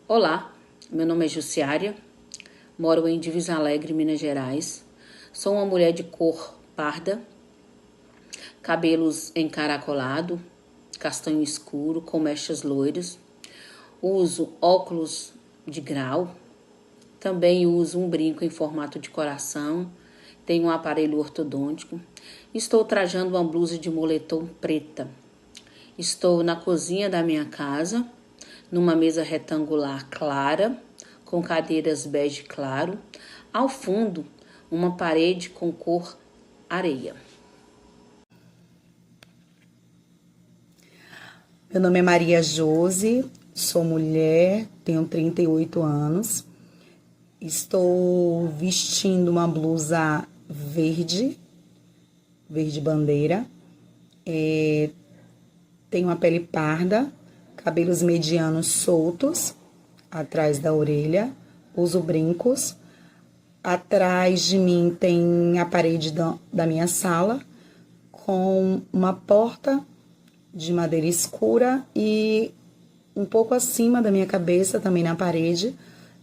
Olá, meu nome é Jussiária, moro em Divisa Alegre, Minas Gerais. Sou uma mulher de cor parda, cabelos encaracolado, castanho escuro, com mechas loiras. Uso óculos de grau, também uso um brinco em formato de coração, tenho um aparelho ortodôntico. Estou trajando uma blusa de moletom preta. Estou na cozinha da minha casa, numa mesa retangular clara, com cadeiras bege claro. Ao fundo, uma parede com cor areia. Meu nome é Maria Jose, sou mulher, tenho 38 anos. Estou vestindo uma blusa verde bandeira. Tenho uma pele parda, cabelos medianos soltos, atrás da orelha. Uso brincos. Atrás de mim tem a parede da minha sala, com uma porta de madeira escura e um pouco acima da minha cabeça, também na parede,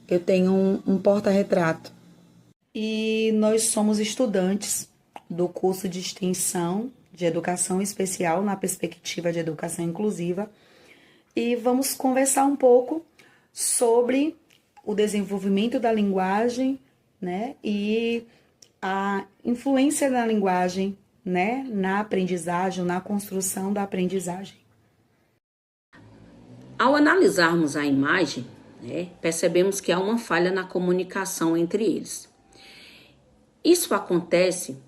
eu tenho um porta-retrato. E nós somos estudantes do curso de extensão de educação especial na perspectiva de educação inclusiva e vamos conversar um pouco sobre o desenvolvimento da linguagem, né, e a influência da linguagem, né, na aprendizagem, na construção da aprendizagem. Ao analisarmos a imagem, percebemos que há uma falha na comunicação entre eles. Isso acontece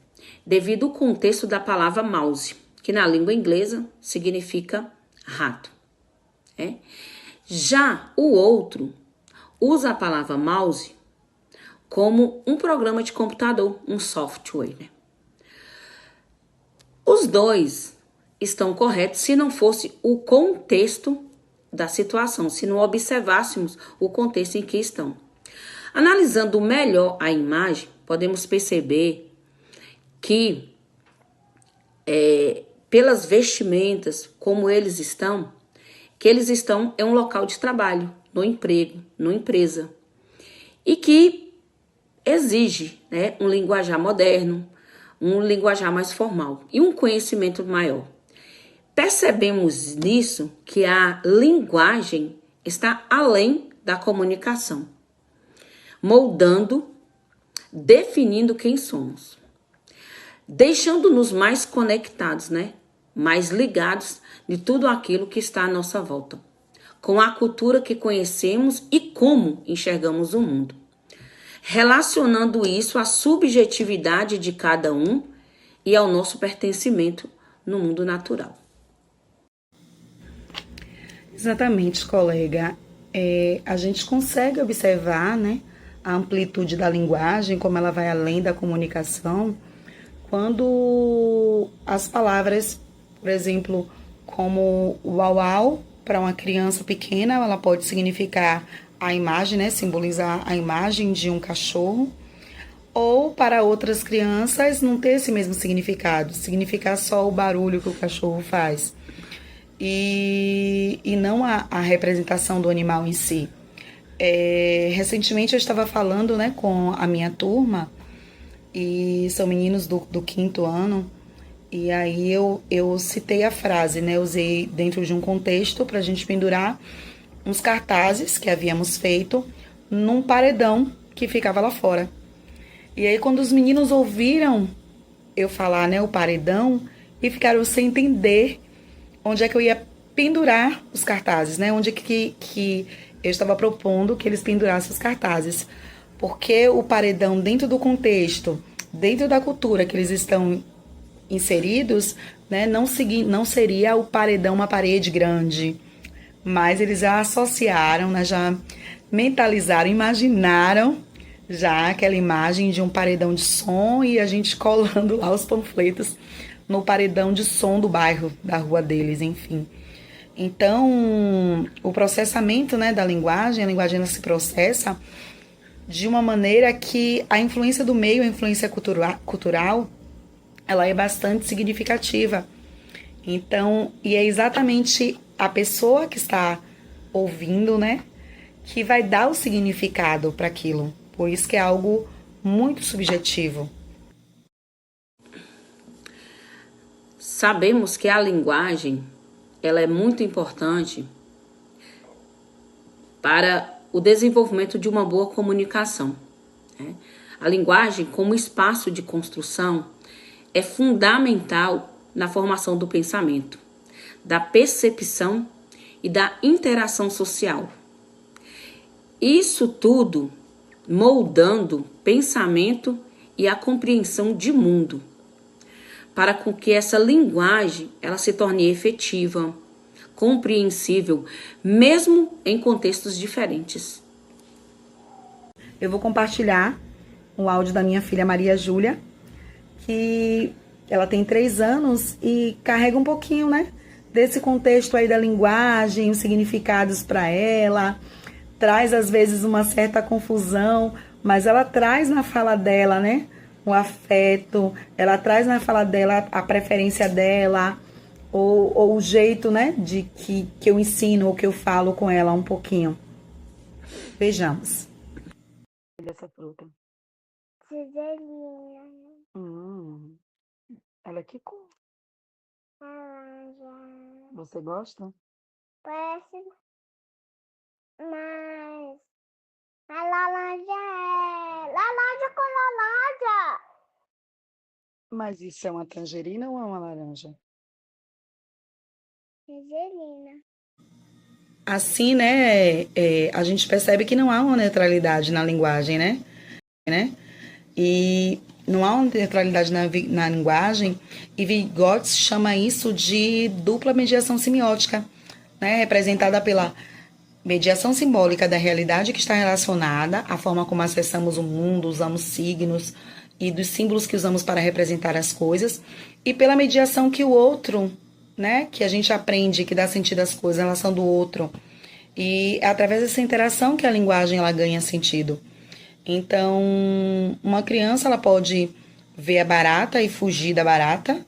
devido ao contexto da palavra mouse, que na língua inglesa significa rato. Já o outro usa a palavra mouse como um programa de computador, um software. Os dois estão corretos se não fosse o contexto da situação, se não observássemos o contexto em que estão. Analisando melhor a imagem, podemos perceber que pelas vestimentas, como eles estão, que eles estão em um local de trabalho, no emprego, numa empresa, e que exige, um linguajar moderno, um linguajar mais formal e um conhecimento maior. Percebemos nisso que a linguagem está além da comunicação, moldando, definindo quem somos, deixando-nos mais conectados, mais ligados de tudo aquilo que está à nossa volta, com a cultura que conhecemos e como enxergamos o mundo, relacionando isso à subjetividade de cada um e ao nosso pertencimento no mundo natural. Exatamente, colega. A gente consegue observar, né, a amplitude da linguagem, como ela vai além da comunicação, quando as palavras, por exemplo, como uau-uau, para uma criança pequena, ela pode significar a imagem, né, simbolizar a imagem de um cachorro, ou para outras crianças não ter esse mesmo significado, significar só o barulho que o cachorro faz. E não a representação do animal em si. Recentemente eu estava falando, né, com a minha turma, e são meninos do 5º ano, e aí eu citei a frase, né, usei dentro de um contexto para a gente pendurar uns cartazes que havíamos feito num paredão que ficava lá fora. E aí quando os meninos ouviram eu falar, né, o paredão, e ficaram sem entender onde é que eu ia pendurar os cartazes, né? Onde é que eu estava propondo que eles pendurassem os cartazes. Porque o paredão, dentro do contexto, dentro da cultura que eles estão inseridos, né, não seria o paredão uma parede grande. Mas eles já associaram, né, já mentalizaram, imaginaram já aquela imagem de um paredão de som e a gente colando lá os panfletos no paredão de som do bairro, da rua deles, enfim. Então, o processamento, né, da linguagem, a linguagem ela se processa de uma maneira que a influência do meio, a influência cultural, ela é bastante significativa. Então, e é exatamente a pessoa que está ouvindo, né, que vai dar o significado para aquilo. Por isso que é algo muito subjetivo. Sabemos que a linguagem, ela é muito importante para o desenvolvimento de uma boa comunicação, né? A linguagem, como espaço de construção, é fundamental na formação do pensamento, da percepção e da interação social. Isso tudo moldando pensamento e a compreensão de mundo, para com que essa linguagem ela se torne efetiva, compreensível, mesmo em contextos diferentes. Eu vou compartilhar o áudio da minha filha Maria Júlia, que ela tem 3 anos e carrega um pouquinho, né, desse contexto aí da linguagem, os significados para ela, traz às vezes uma certa confusão, mas ela traz na fala dela, né, o afeto, ela traz na fala dela a preferência dela, ou o jeito, né, de que eu ensino ou que eu falo com ela um pouquinho. Vejamos. Dessa fruta. Ciselinha. Ela é que cor? Laranja. Você gosta? Parece mais. A laranja é. Laranja com laranja. Mas isso é uma tangerina ou é uma laranja? Ciselina. Assim, né, a gente percebe que não há uma neutralidade na linguagem, né? E não há uma neutralidade na linguagem, e Vygotsky chama isso de dupla mediação semiótica, né? Representada pela mediação simbólica da realidade que está relacionada à forma como acessamos o mundo, usamos signos e dos símbolos que usamos para representar as coisas, e pela mediação que o outro, né, que a gente aprende, que dá sentido às coisas, em relação do outro. E é através dessa interação que a linguagem ela ganha sentido. Então, uma criança ela pode ver a barata e fugir da barata,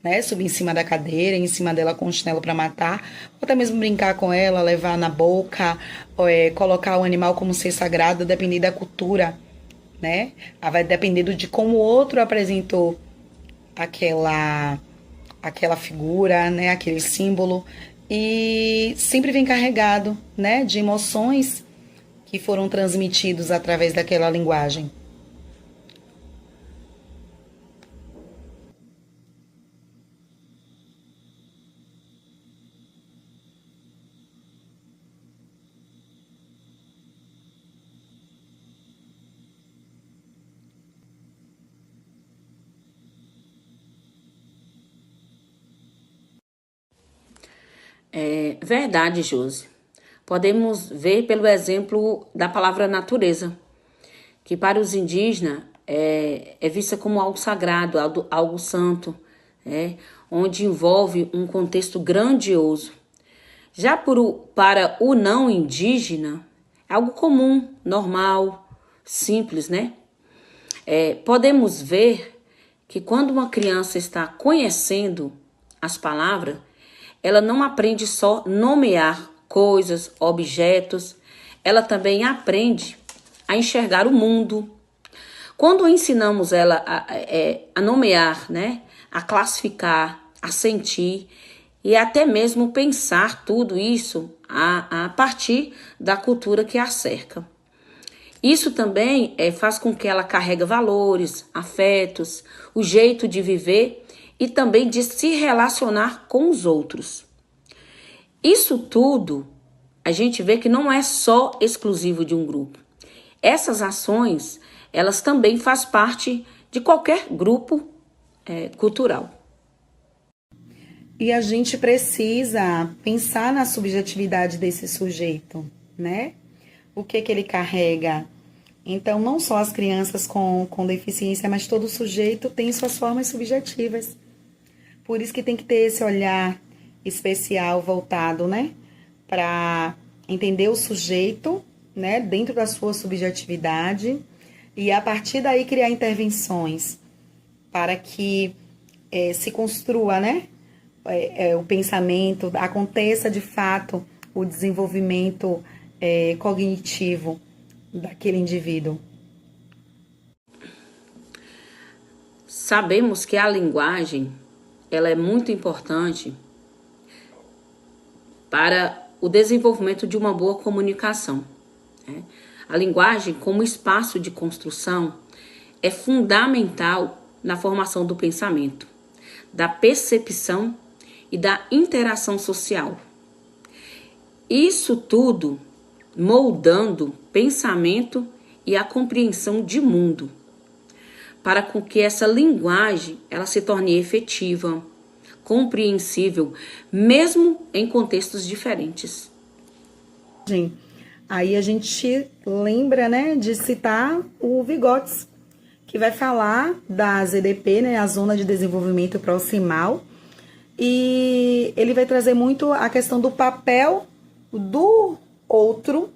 né, subir em cima da cadeira, em cima dela com o chinelo para matar, ou até mesmo brincar com ela, levar na boca, colocar o animal como ser sagrado, depender da cultura, né? Vai depender de como o outro apresentou aquela figura, né, aquele símbolo, e sempre vem carregado, né, de emoções que foram transmitidos através daquela linguagem. É verdade, Josi. Podemos ver pelo exemplo da palavra natureza, que para os indígenas é vista como algo sagrado, algo santo, onde envolve um contexto grandioso. Já para o não indígena, é algo comum, normal, simples, né? Podemos ver que quando uma criança está conhecendo as palavras, ela não aprende só nomear coisas, objetos, ela também aprende a enxergar o mundo. Quando ensinamos ela a nomear, né, a classificar, a sentir e até mesmo pensar tudo isso a partir da cultura que a cerca. Isso também faz com que ela carregue valores, afetos, o jeito de viver e também de se relacionar com os outros. Isso tudo a gente vê que não é só exclusivo de um grupo. Essas ações, elas também fazem parte de qualquer grupo cultural. E a gente precisa pensar na subjetividade desse sujeito, né? O que ele carrega. Então, não só as crianças com deficiência, mas todo sujeito tem suas formas subjetivas. Por isso que tem que ter esse olhar especial voltado, né, para entender o sujeito, né, dentro da sua subjetividade e a partir daí criar intervenções para que se construa, né, o pensamento, aconteça de fato o desenvolvimento cognitivo daquele indivíduo. Sabemos que a linguagem, ela é muito importante para o desenvolvimento de uma boa comunicação, né? A linguagem, como espaço de construção, é fundamental na formação do pensamento, da percepção e da interação social. Isso tudo moldando pensamento e a compreensão de mundo, para com que essa linguagem ela se torne efetiva, compreensível, mesmo em contextos diferentes. Aí a gente lembra, né, de citar o Vygotsky, que vai falar da ZDP, né, a Zona de Desenvolvimento Proximal, e ele vai trazer muito a questão do papel do outro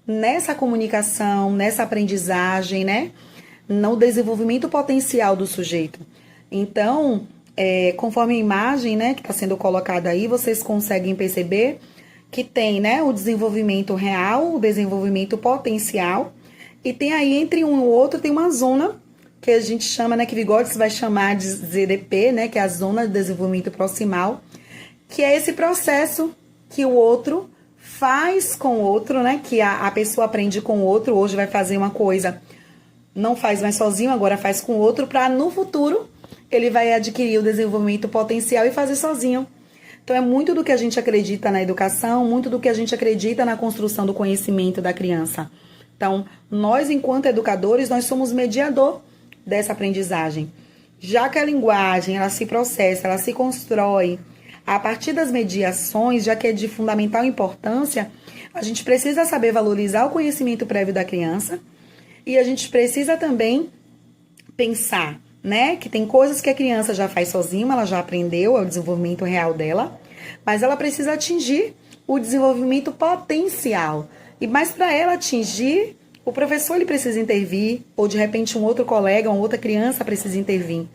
nessa comunicação, nessa aprendizagem, né, no desenvolvimento potencial do sujeito. Então, conforme a imagem, né, que está sendo colocada aí, vocês conseguem perceber que tem, né, o desenvolvimento real, o desenvolvimento potencial, e tem aí entre um e o outro tem uma zona que a gente chama, né, que Vygotsky vai chamar de ZDP, né, que é a Zona de Desenvolvimento Proximal, que é esse processo que o outro faz com o outro, né, que a pessoa aprende com o outro, hoje vai fazer uma coisa, não faz mais sozinho, agora faz com o outro, para no futuro ele vai adquirir o desenvolvimento potencial e fazer sozinho. Então, é muito do que a gente acredita na educação, muito do que a gente acredita na construção do conhecimento da criança. Então, nós, enquanto educadores, nós somos mediador dessa aprendizagem. Já que a linguagem, ela se processa, ela se constrói a partir das mediações, já que é de fundamental importância, a gente precisa saber valorizar o conhecimento prévio da criança e a gente precisa também pensar, né, que tem coisas que a criança já faz sozinha, ela já aprendeu, é o desenvolvimento real dela, mas ela precisa atingir o desenvolvimento potencial. E mais para ela atingir, o professor ele precisa intervir, ou de repente um outro colega, uma outra criança precisa intervir.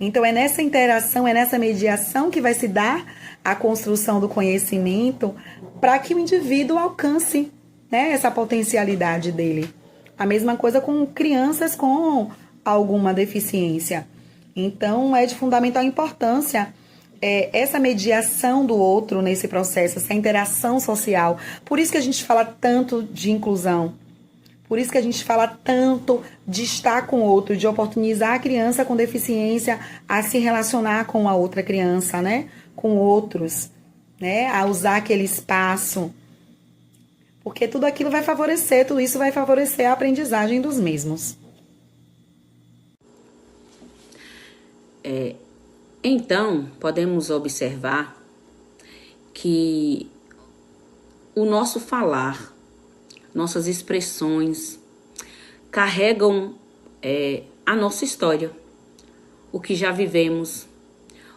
Então é nessa interação, é nessa mediação que vai se dar a construção do conhecimento para que o indivíduo alcance, né, essa potencialidade dele. A mesma coisa com crianças com alguma deficiência. Então, é de fundamental importância essa mediação do outro nesse processo, essa interação social. Por isso que a gente fala tanto de inclusão. Por isso que a gente fala tanto de estar com o outro, de oportunizar a criança com deficiência a se relacionar com a outra criança, né? Com outros, né? A usar aquele espaço. Porque tudo aquilo vai favorecer, tudo isso vai favorecer a aprendizagem dos mesmos. Então, podemos observar que o nosso falar, nossas expressões, carregam a nossa história, o que já vivemos,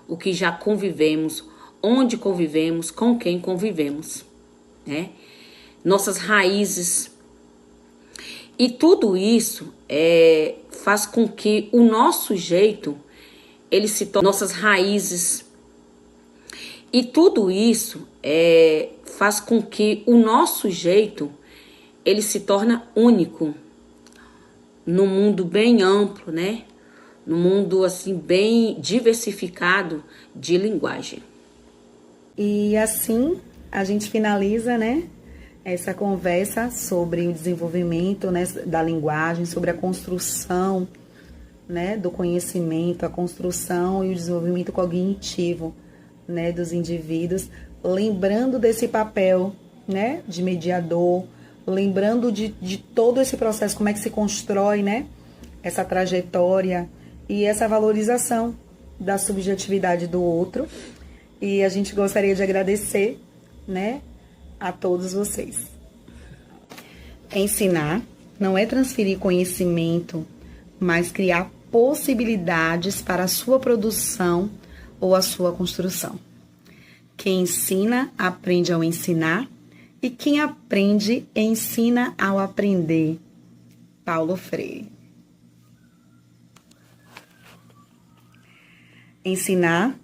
o que já convivemos, onde convivemos, com quem convivemos, né? Nossas raízes. E tudo isso faz com que o nosso jeito ele se torne nossas raízes. E tudo isso faz com que o nosso jeito ele se torna único no mundo bem amplo, né? No mundo assim bem diversificado de linguagem. E assim a gente finaliza, né, essa conversa sobre o desenvolvimento, né, da linguagem, sobre a construção, né, do conhecimento, a construção e o desenvolvimento cognitivo, né, dos indivíduos, lembrando desse papel, né, de mediador, lembrando de todo esse processo, como é que se constrói, né, essa trajetória e essa valorização da subjetividade do outro. E a gente gostaria de agradecer, né, a todos vocês. Ensinar não é transferir conhecimento, mas criar possibilidades para a sua produção ou a sua construção. Quem ensina, aprende ao ensinar, e quem aprende, ensina ao aprender. Paulo Freire. Ensinar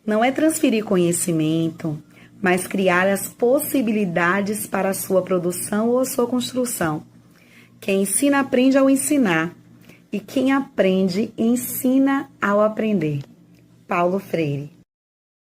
não é transferir conhecimento, mas criar as possibilidades para a sua produção ou a sua construção. Quem ensina aprende ao ensinar, e quem aprende ensina ao aprender. Paulo Freire.